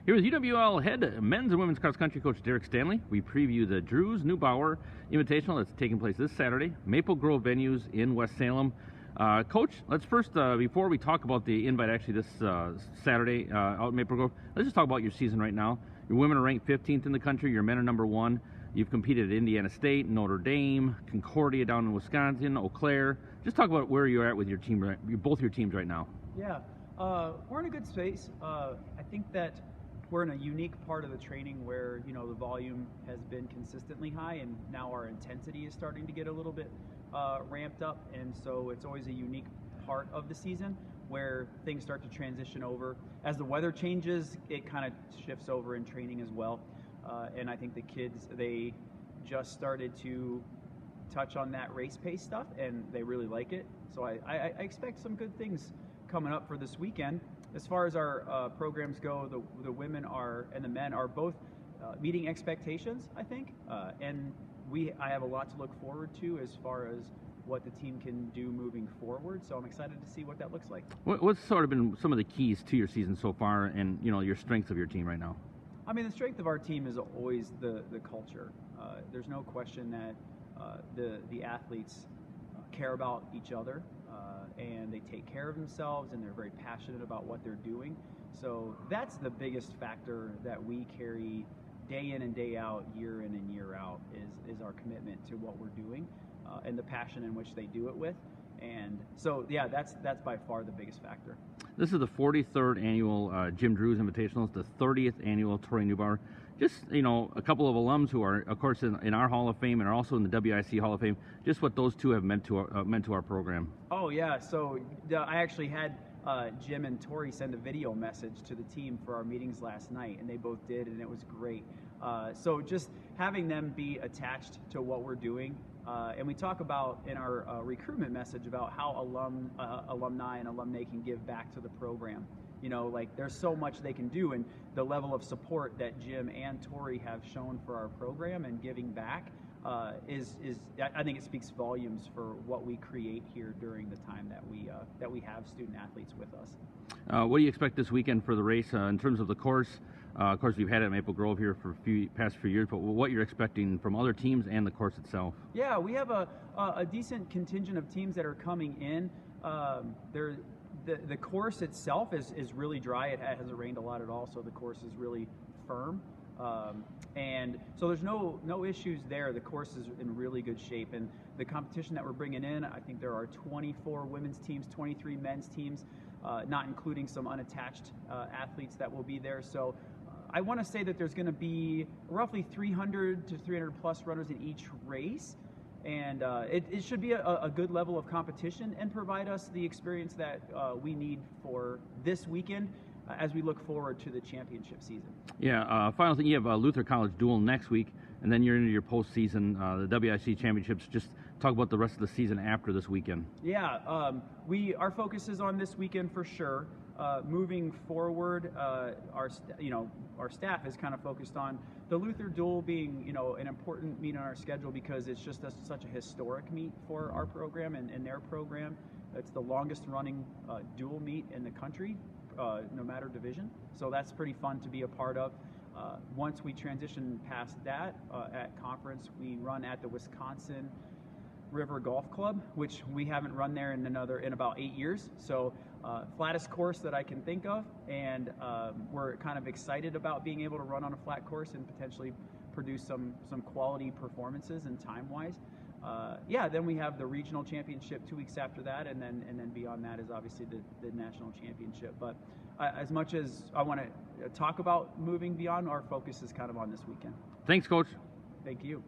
Here with UWL head men's and women's cross country coach Derek Stanley, we preview the Drew's Neubauer Invitational that's taking place this Saturday, Maple Grove venues in West Salem. Coach, let's first, before we talk about the invite actually this Saturday out in Maple Grove, let's just talk about your season right now. Your women are ranked 15th in the country, your men are number 1. You've competed at Indiana State, Notre Dame, Concordia down in Wisconsin, Eau Claire. Just talk about where you're at with your team, both your teams right now. Yeah, we're in a good space. I think that we're in a unique part of the training where, the volume has been consistently high, and now our intensity is starting to get a little bit ramped up, and so it's always a unique part of the season where things start to transition over. As the weather changes, it kind of shifts over in training as well, and I think the kids, they just started to touch on that race pace stuff, and they really like it, so I expect some good things coming up for this weekend. As far as our programs go, the women and the men are both meeting expectations, I think, and I have a lot to look forward to as far as what the team can do moving forward. So I'm excited to see what that looks like. What's sort of been some of the keys to your season so far, and your strengths of your team right now? I mean, the strength of our team is always the culture. There's no question that the athletes care about each other. And they take care of themselves, and they're very passionate about what they're doing. So that's the biggest factor that we carry day in and day out, year in and year out, is our commitment to what we're doing and the passion in which they do it with. And so, yeah, that's by far the biggest factor. This is the 43rd annual Jim Drew's Invitational. It's the 30th annual Tori Neubauer. Just, a couple of alums who are, of course, in our Hall of Fame and are also in the WIC Hall of Fame, just what those two have meant to our program. Oh, yeah. So I actually had Jim and Tori send a video message to the team for our meetings last night, and they both did, and it was great. So just having them be attached to what we're doing, and we talk about in our recruitment message about how alumni and alumnae can give back to the program. There's so much they can do, and the level of support that Jim and Tori have shown for our program and giving back is I think it speaks volumes for what we create here during the time that we have student athletes with us. What do you expect this weekend for the race in terms of the course? Of course, we've had it at Maple Grove here for past few years, but what you're expecting from other teams and the course itself? Yeah, we have a decent contingent of teams that are coming in. The course itself is really dry. It hasn't rained a lot at all, so the course is really firm. And so there's no issues there. The course is in really good shape. And the competition that we're bringing in, I think there are 24 women's teams, 23 men's teams, not including some unattached athletes that will be there. So I want to say that there's going to be roughly 300 to 300 plus runners in each race. And it should be a good level of competition and provide us the experience that we need for this weekend as we look forward to the championship season. Yeah, final thing, you have Luther College duel next week, and then you're into your postseason, the WIC championships. Just talk about the rest of the season after this weekend. Yeah, our focus is on this weekend for sure. Moving forward, our staff is kind of focused on the Luther duel being, an important meet on our schedule because it's just such a historic meet for our program and their program. It's the longest running dual meet in the country, no matter division. So that's pretty fun to be a part of. Once we transition past that, at conference, we run at the Wisconsin River Golf Club, which we haven't run there in about 8 years. So flattest course that I can think of, and we're kind of excited about being able to run on a flat course and potentially produce some quality performances and time-wise. Then we have the regional championship 2 weeks after that, and then beyond that is obviously the national championship. But as much as I want to talk about moving beyond, our focus is kind of on this weekend. Thanks, Coach. Thank you.